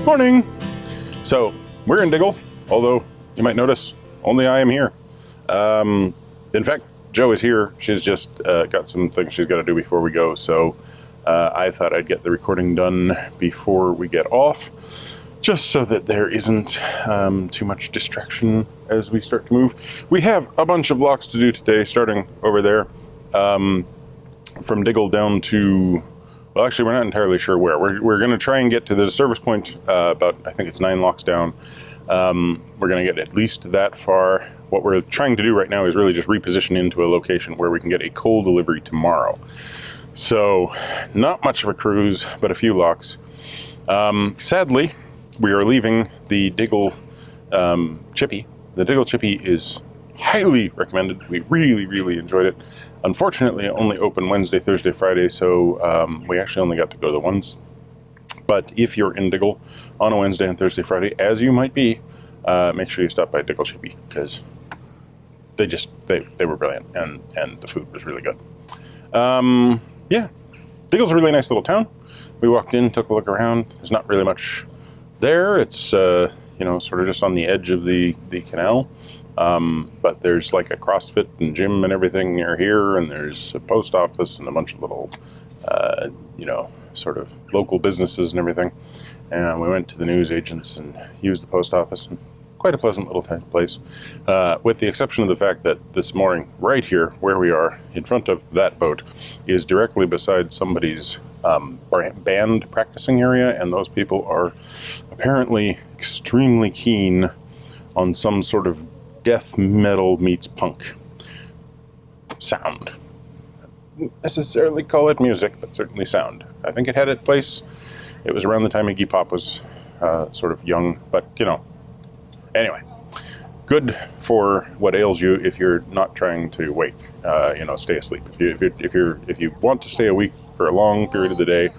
Morning! So, we're in Diggle, although you might notice only I am here. In fact, Jo is here. She's just got some things she's got to do before we go, so I thought I'd get the recording done before we get off, just so that there isn't too much distraction as we start to move. We have a bunch of locks to do today, starting over there, from Diggle down to... Well, actually, we're not entirely sure where. We're going to try and get to the service point about, I think it's 9 locks down. We're going to get at least that far. What we're trying to do right now is really just reposition into a location where we can get a coal delivery tomorrow. So, not much of a cruise, but a few locks. Sadly, we are leaving the Diggle chippy. The Diggle chippy is highly recommended. We really, really enjoyed it. Unfortunately, it only opened Wednesday, Thursday, Friday, so we actually only got to go the once. But if you're in Diggle on a Wednesday and Thursday, Friday, as you might be, make sure you stop by Diggle Chippy, because they were brilliant, and the food was really good. Yeah, Diggle's a really nice little town. We walked in, took a look around. There's not really much there. It's sort of just on the edge of the canal. But there's like a CrossFit and gym and everything near here, and there's a post office and a bunch of little, sort of local businesses and everything. And we went to the news agents and used the post office. And quite a pleasant little place, with the exception of the fact that this morning, right here where we are, in front of that boat, is directly beside somebody's band practicing area, and those people are apparently extremely keen on some sort of death metal meets punk sound. I wouldn't necessarily call it music, but certainly sound. I think it had its place. It was around the time Iggy Pop was sort of young, but anyway, good for what ails you if you're not trying to wake, stay asleep. If you want to stay awake for a long period of the day,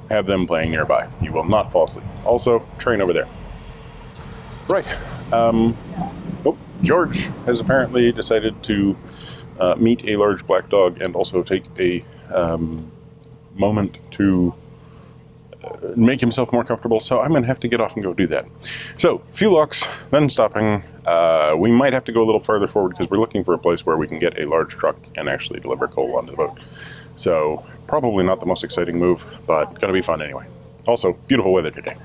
have them playing nearby. You will not fall asleep. Also, train over there. Right. George has apparently decided to meet a large black dog and also take a moment to make himself more comfortable, so I'm going to have to get off and go do that. So, few locks, then stopping. We might have to go a little farther forward because we're looking for a place where we can get a large truck and actually deliver coal onto the boat. So, probably not the most exciting move, but going to be fun anyway. Also, beautiful weather today.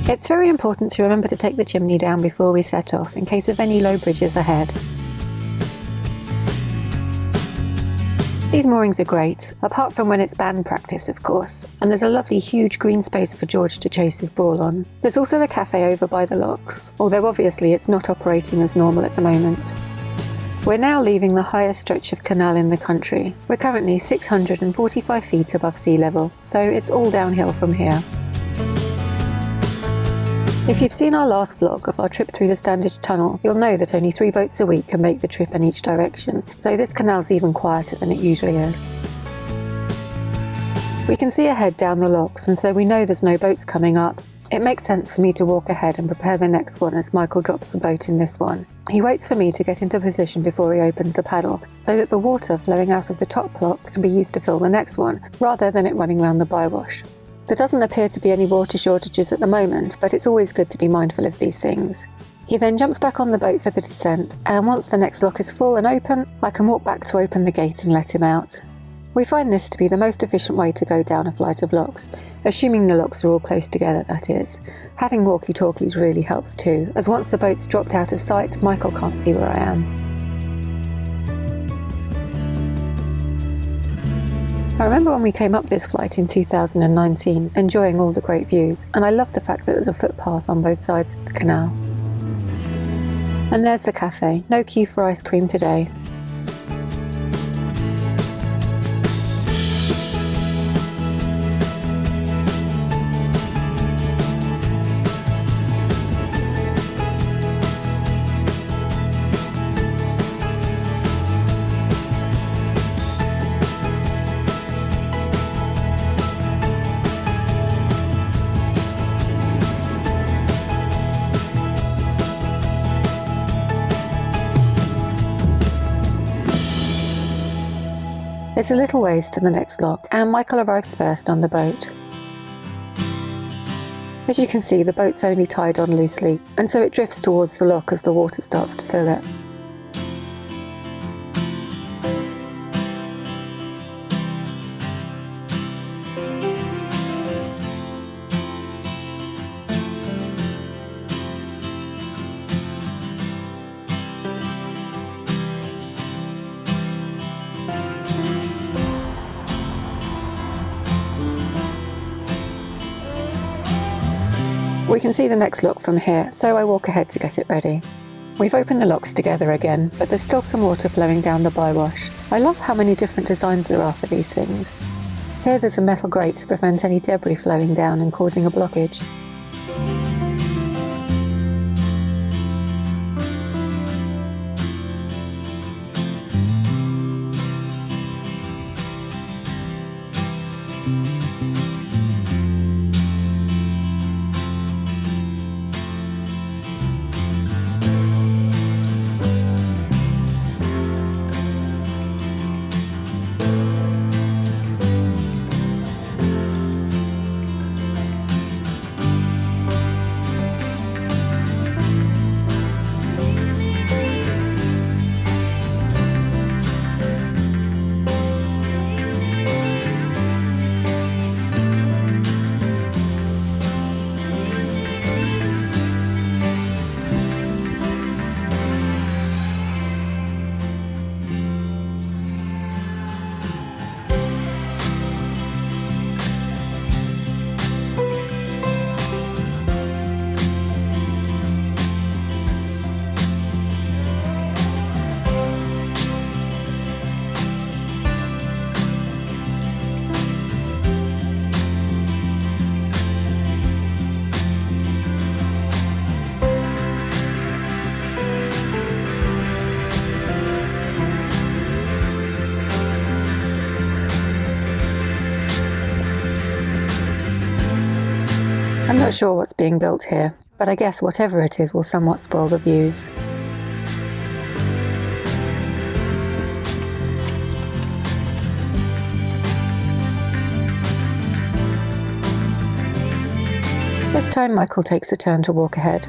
It's very important to remember to take the chimney down before we set off, in case of any low bridges ahead. These moorings are great, apart from when it's band practice, of course, and there's a lovely huge green space for George to chase his ball on. There's also a cafe over by the locks, although obviously it's not operating as normal at the moment. We're now leaving the highest stretch of canal in the country. We're currently 645 feet above sea level, so it's all downhill from here. If you've seen our last vlog of our trip through the Standage Tunnel, you'll know that only 3 boats a week can make the trip in each direction, so this canal's even quieter than it usually is. We can see ahead down the locks, and so we know there's no boats coming up. It makes sense for me to walk ahead and prepare the next one as Michael drops the boat in this one. He waits for me to get into position before he opens the paddle, so that the water flowing out of the top lock can be used to fill the next one, rather than it running around the bywash. There doesn't appear to be any water shortages at the moment, but it's always good to be mindful of these things. He then jumps back on the boat for the descent, and once the next lock is full and open, I can walk back to open the gate and let him out. We find this to be the most efficient way to go down a flight of locks, assuming the locks are all close together, that is. Having walkie-talkies really helps too, as once the boat's dropped out of sight, Michael can't see where I am. I remember when we came up this flight in 2019, enjoying all the great views, and I loved the fact that there's a footpath on both sides of the canal. And there's the cafe. No queue for ice cream today. It's a little ways to the next lock, and Michael arrives first on the boat. As you can see, the boat's only tied on loosely, and so it drifts towards the lock as the water starts to fill it. We can see the next lock from here, so I walk ahead to get it ready. We've opened the locks together again, but there's still some water flowing down the bywash. I love how many different designs there are for these things. Here there's a metal grate to prevent any debris flowing down and causing a blockage. I'm not sure what's being built here, but I guess whatever it is will somewhat spoil the views. This time Michael takes a turn to walk ahead.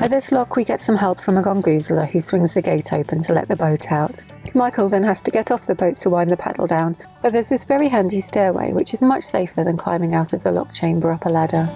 At this lock we get some help from a gongoozler who swings the gate open to let the boat out. Michael then has to get off the boat to wind the paddle down, but there's this very handy stairway which is much safer than climbing out of the lock chamber up a ladder.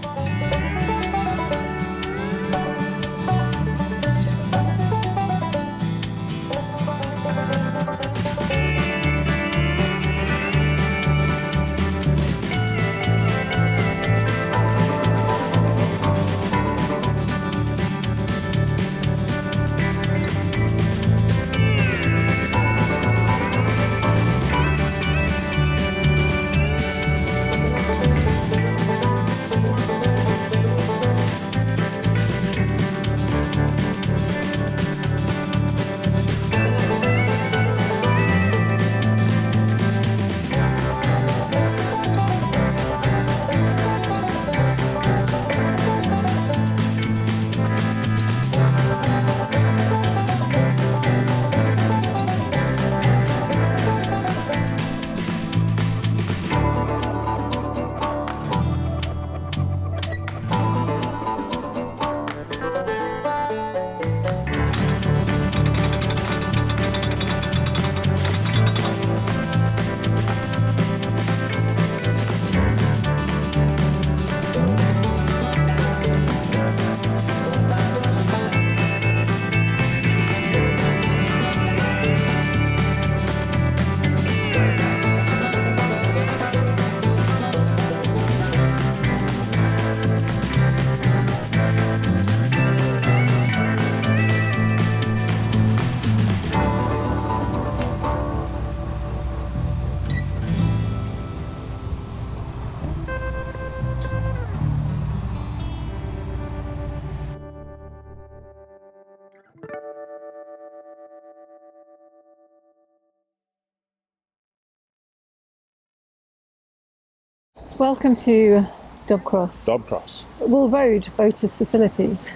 Welcome to Dobcross. Dobcross. Wool Road Boaters Facilities.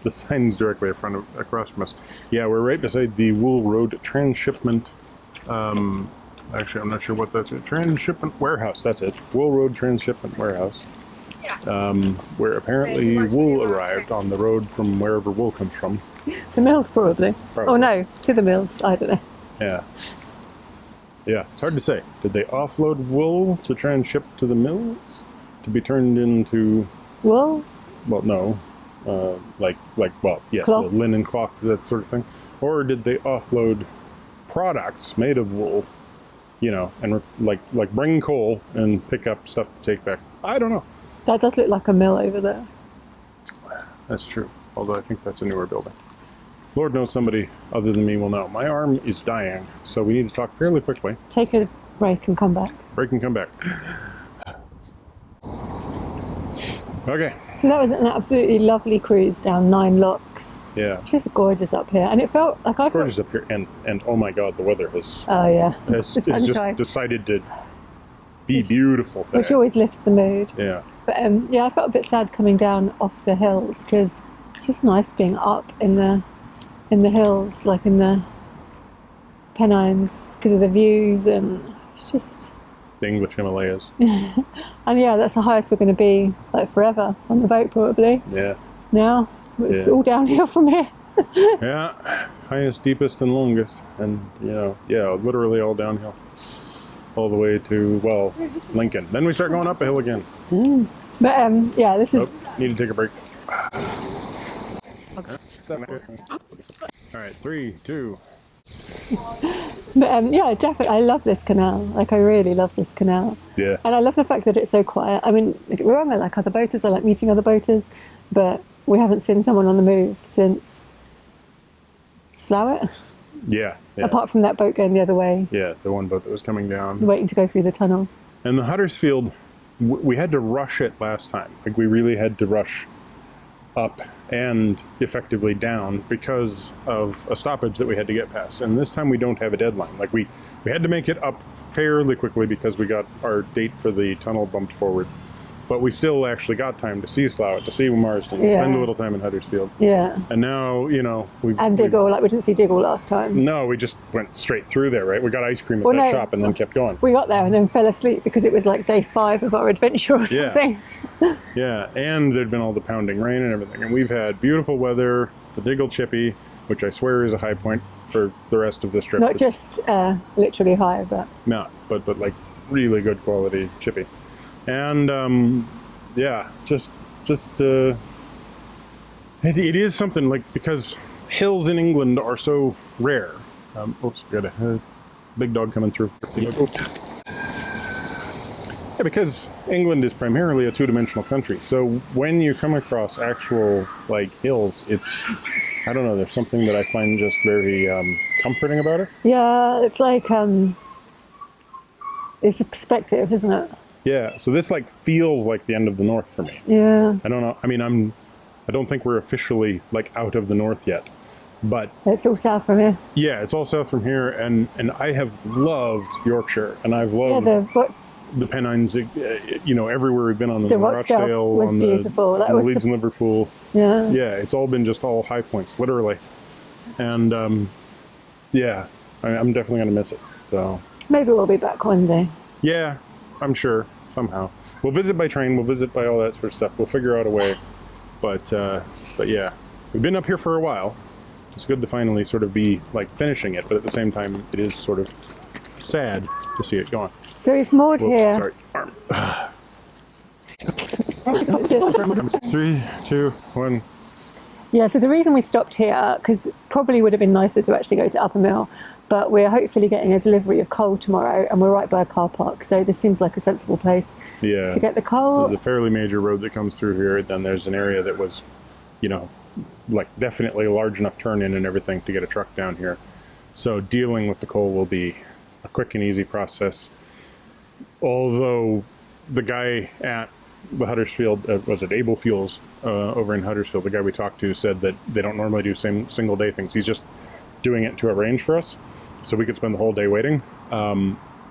The sign's directly across from us. Yeah, we're right beside the Wool Road Transshipment. Actually, I'm not sure what that's. Transshipment Warehouse. That's it. Wool Road Transshipment Warehouse. Where apparently wool arrived on the road from wherever wool comes from. The mills, probably. Oh no, to the mills. I don't know. Yeah. Yeah, it's hard to say. Did they offload wool to transship to the mills to be turned into wool? Well, no. Well, yes, Cloth. the linen cloth, that sort of thing. Or did they offload products made of wool, you know, and like bring coal and pick up stuff to take back? I don't know. That does look like a mill over there. That's true. Although I think that's a newer building. Lord knows somebody other than me will know. My arm is dying, so we need to talk fairly quickly. Take a break and come back. Break and come back. Okay. So that was an absolutely lovely cruise down 9 locks. Yeah. It's just gorgeous up here, and it felt like It's gorgeous up here, and oh my God, the weather has Oh yeah. has The just sunshine. decided to be beautiful today. Which always lifts the mood. Yeah. But yeah, I felt a bit sad coming down off the hills because it's just nice being up in the hills, like in the Pennines, because of the views, and it's just. The English Himalayas. And yeah, that's the highest we're going to be like forever on the boat probably. Yeah. Now it's Yeah. all downhill from here. Yeah. Highest, deepest, and longest, and you know, yeah, literally all downhill, all the way to Lincoln. Then we start going up a hill again. But yeah, this is. Oh, need to take a break. All right, 3, 2. But yeah, definitely, I love this canal. Like, I really love this canal. Yeah. And I love the fact that it's so quiet. I mean, we're on like other boaters. I like meeting other boaters, but we haven't seen someone on the move since Slough. Yeah. Apart from that boat going the other way, Yeah, the one boat that was coming down. waiting to go through the tunnel. And the Huddersfield, we had to rush it last time. Like, we really had to rush up and effectively down because of a stoppage that we had to get past. And this time we don't have a deadline. Like, we had to make it up fairly quickly because we got our date for the tunnel bumped forward. But we still actually got time to see Slough, to see Marsden, spend a little time in Huddersfield. Yeah. And now, you know, And Diggle, like we didn't see Diggle last time. No, we just went straight through there, right? We got ice cream at Well, that no. shop and then kept going. We got there and then fell asleep because it was like day 5 of our adventure or Yeah. something. Yeah, and there'd been all the pounding rain and everything. And we've had beautiful weather, the Diggle chippy, which I swear is a high point for the rest of this trip. Not just literally high, but but like really good quality chippy. And yeah, just it is something, like, because hills in England are so rare. Oops, we got a big dog coming through. Yeah, because England is primarily a two-dimensional country. So when you come across actual, like, hills, it's, I don't know, there's something that I find just very comforting about it. yeah, it's like it's a perspective, isn't it? Yeah, so this, like, feels like the end of the north for me. Yeah. I don't know. I mean, I don't think we're officially, like, out of the north yet. But It's all south from here. yeah, it's all south from here, and I have loved Yorkshire, and I've loved the Pennines, you know, everywhere we've been on The Rochdale was on beautiful. That the was Leeds and Liverpool. Yeah. Yeah, it's all been just all high points, literally. And yeah, I'm definitely gonna miss it. So Maybe we'll be back one day. yeah, I'm sure somehow we'll visit by train, we'll visit by all that sort of stuff. We'll figure out a way. But yeah, we've been up here for a while. It's good to finally sort of be like finishing it, but at the same time, it is sort of sad to see it gone. So we've moored Whoops, here. sorry, arm. 3, 2, 1. Yeah, so the reason we stopped here, because it probably would have been nicer to actually go to Uppermill, but we're hopefully getting a delivery of coal tomorrow, and we're right by a car park, so this seems like a sensible place Yeah. to get the coal. There's a fairly major road that comes through here. Then there's an area that was, you know, like definitely a large enough turn in and everything to get a truck down here. So dealing with the coal will be a quick and easy process. Although the guy at the Huddersfield, was it Able Fuels over in Huddersfield, the guy we talked to said that they don't normally do single day things. He's just doing it to arrange for us so we could spend the whole day waiting.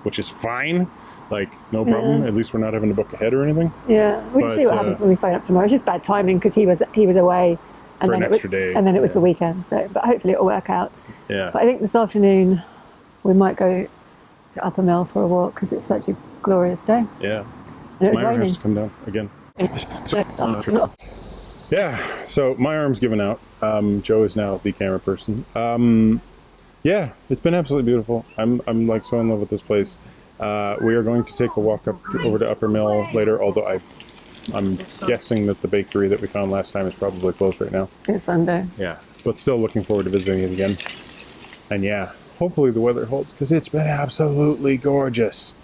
which is fine. Like, no problem. Yeah. At least we're not having to book ahead or anything. Yeah, we'll just see what happens when we phone up tomorrow. It's just bad timing because he was away, and For then an extra day. and then it was the weekend. So, but hopefully it'll work out. Yeah. But I think this afternoon we might go to Upper Mill for a walk because it's such a glorious day. Yeah. And it was My arm raining. has to come down again. Yeah, so my arm's given out. Joe is now the camera person. Yeah, it's been absolutely beautiful. I'm like so in love with this place. We are going to take a walk over to Upper Mill later, although I'm guessing that the bakery that we found last time is probably closed right now. It's Sunday. Yeah, but still looking forward to visiting it again. And yeah, hopefully the weather holds because it's been absolutely gorgeous.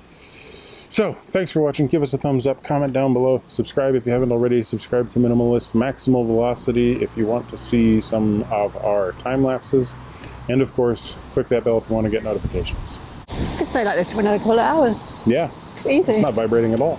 So, thanks for watching. Give us a thumbs up, comment down below, subscribe if you haven't already, subscribe to Minimalist Maximal Velocity if you want to see some of our time lapses, and of course, click that bell if you want to get notifications. Could stay like this for another couple of hours. Yeah, It's easy. it's not vibrating at all.